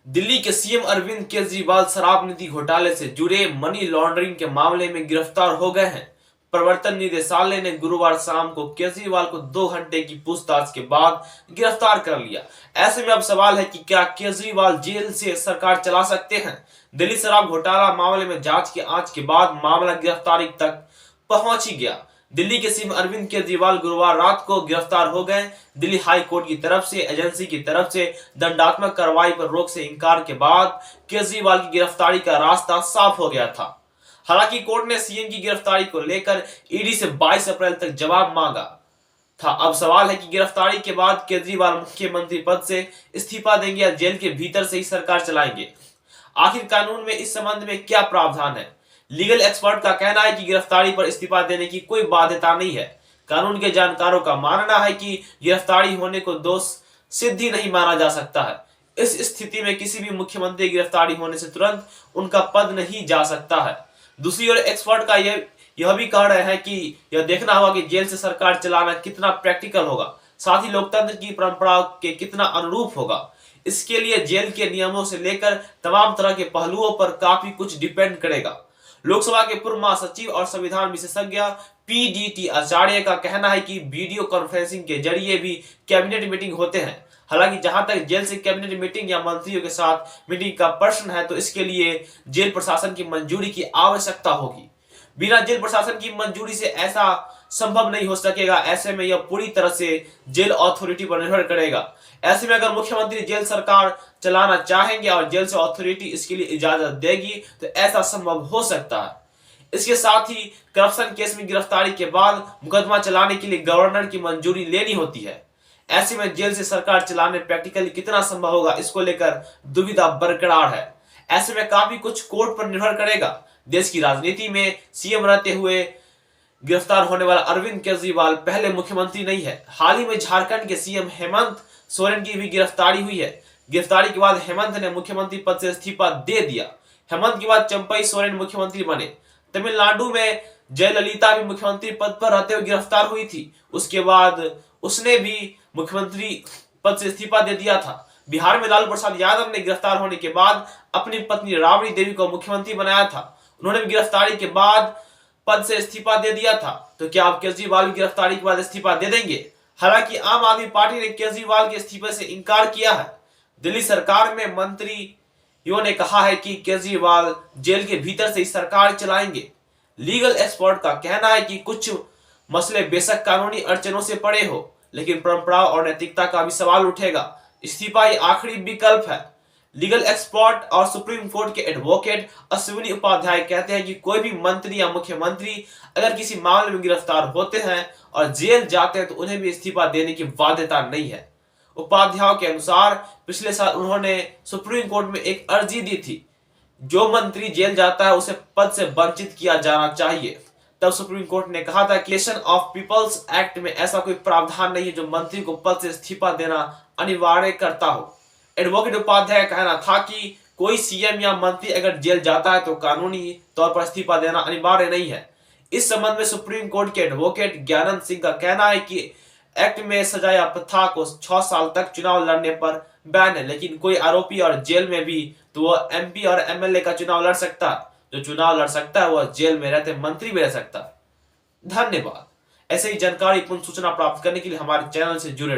दिल्ली के सीएम अरविंद केजरीवाल शराब नीति घोटाले से जुड़े मनी लॉन्ड्रिंग के मामले में गिरफ्तार हो गए हैं। प्रवर्तन निदेशालय ने गुरुवार शाम को केजरीवाल को 2 घंटे की पूछताछ के बाद गिरफ्तार कर लिया। ऐसे में अब सवाल है कि क्या केजरीवाल जेल से सरकार चला सकते हैं। दिल्ली शराब घोटाला मामले में जांच की आंच के बाद मामला गिरफ्तारी तक पहुंच ही गया। दिल्ली के सीएम अरविंद केजरीवाल गुरुवार रात को गिरफ्तार हो गए। दिल्ली हाई कोर्ट की तरफ से एजेंसी की तरफ से दंडात्मक कार्रवाई पर रोक से इनकार के बाद केजरीवाल की गिरफ्तारी का रास्ता साफ हो गया था। हालांकि कोर्ट ने सीएम की गिरफ्तारी को लेकर ईडी से 22 अप्रैल तक जवाब मांगा था। अब सवाल है कि गिरफ्तारी के बाद केजरीवाल मुख्यमंत्री पद से इस्तीफा देंगे या जेल के भीतर से ही सरकार चलाएंगे। आखिर कानून में इस संबंध में क्या प्रावधान है। लीगल एक्सपर्ट का कहना है कि गिरफ्तारी पर इस्तीफा देने की कोई बाध्यता नहीं है। कानून के जानकारों का मानना है कि गिरफ्तारी होने को दोष सिद्ध ही नहीं माना जा सकता है। इस स्थिति में किसी भी मुख्यमंत्री गिरफ्तारी होने से तुरंत उनका पद नहीं जा सकता है। दूसरी ओर एक्सपर्ट का यह भी कह रहे हैं कि यह देखना होगा कि जेल से सरकार चलाना कितना प्रैक्टिकल होगा, साथ ही लोकतंत्र की परंपरा के कितना अनुरूप होगा। इसके लिए जेल के नियमों से लेकर तमाम तरह के पहलुओं पर काफी कुछ डिपेंड करेगा। लोकसभा के पूर्व महासचिव और संविधान विशेषज्ञ पीडीटी आचार्य का कहना है कि वीडियो कॉन्फ्रेंसिंग के जरिए भी कैबिनेट मीटिंग होते हैं। हालांकि जहां तक जेल से कैबिनेट मीटिंग या मंत्रियों के साथ मीटिंग का प्रश्न है, तो इसके लिए जेल प्रशासन की मंजूरी की आवश्यकता होगी। बिना जेल प्रशासन की मंजूरी से ऐसा संभव नहीं हो सकेगा। ऐसे में यह पूरी तरह से जेल अथॉरिटी पर निर्भर करेगा। ऐसे में अगर मुख्यमंत्री जेल सरकार चलाना चाहेंगे और जेल से अथॉरिटी इसके लिए इजाजत देगी तो ऐसा संभव हो सकता है। इसके साथ ही करप्शन केस में गिरफ्तारी के बाद मुकदमा चलाने के लिए गवर्नर की मंजूरी लेनी होती है। ऐसे में जेल से सरकार चलाने प्रैक्टिकली कितना संभव होगा, इसको लेकर दुविधा बरकरार है। ऐसे में काफी कुछ कोर्ट पर निर्भर करेगा। देश की राजनीति में सीएम रहते हुए गिरफ्तार होने वाला अरविंद केजरीवाल पहले मुख्यमंत्री नहीं है। हाल ही में झारखंड के सीएम हेमंत सोरेन की भी गिरफ्तारी हुई है। गिरफ्तारी के बाद हेमंत ने मुख्यमंत्री पद से इस्तीफा दे दिया। हेमंत के बाद चंपई सोरेन मुख्यमंत्री बने। तमिलनाडु में जयललिता भी मुख्यमंत्री पद पर रहते हुए गिरफ्तार हुई थी। उसके बाद उसने भी मुख्यमंत्री पद से इस्तीफा दे दिया था। बिहार में लालू प्रसाद यादव ने गिरफ्तार होने के बाद अपनी पत्नी राबड़ी देवी को मुख्यमंत्री बनाया था। उन्होंने भी गिरफ्तारी के बाद पद से इस्तीफा दे दिया था। तो क्या अब केजरीवाल गिरफ्तारी के बाद इस्तीफा दे देंगे। हालांकि आम आदमी पार्टी ने केजरीवाल के इस्तीफे से इनकार किया है। दिल्ली सरकार में मंत्रियों ने कहा है कि केजरीवाल जेल के भीतर से ही सरकार चलाएंगे। लीगल एक्सपर्ट का कहना है कि कुछ मसले बेशक कानूनी अड़चनों से पड़े हो, लेकिन परंपरा और नैतिकता का भी सवाल उठेगा। इस्तीफा ही आखिरी विकल्प है। लीगल एक्सपर्ट और सुप्रीम कोर्ट के एडवोकेट अश्विनी उपाध्याय कहते हैं कि कोई भी मंत्री या मुख्यमंत्री अगर किसी मामले में गिरफ्तार होते हैं और जेल जाते हैं तो उन्हें भी इस्तीफा देने की बाध्यता नहीं है। उपाध्याय के अनुसार पिछले साल उन्होंने सुप्रीम कोर्ट में एक अर्जी दी थी। जो मंत्री जेल जाता है उसे पद से वंचित किया जाना चाहिए। तब सुप्रीम कोर्ट ने कहा था कि ऑफ पीपल्स एक्ट में ऐसा कोई प्रावधान नहीं है जो मंत्री को पद से इस्तीफा देना अनिवार्य करता हो। एडवोकेट उपाध्याय का कहना था कि कोई सीएम या मंत्री अगर जेल जाता है तो कानूनी तौर पर इस्तीफा देना अनिवार्य नहीं है। इस संबंध में सुप्रीम कोर्ट के एडवोकेट ज्ञानंद सिंह का कहना है कि एक्ट में सजा या प्रथा को 6 साल तक चुनाव लड़ने पर बैन है, लेकिन कोई आरोपी और जेल में भी तो वह एमपी और एमएलए का चुनाव लड़ सकता है। जो चुनाव लड़ सकता है वह जेल में रहते मंत्री भी रह सकता है। धन्यवाद। ऐसे ही जानकारी पूर्ण सूचना प्राप्त करने के लिए हमारे चैनल से जुड़े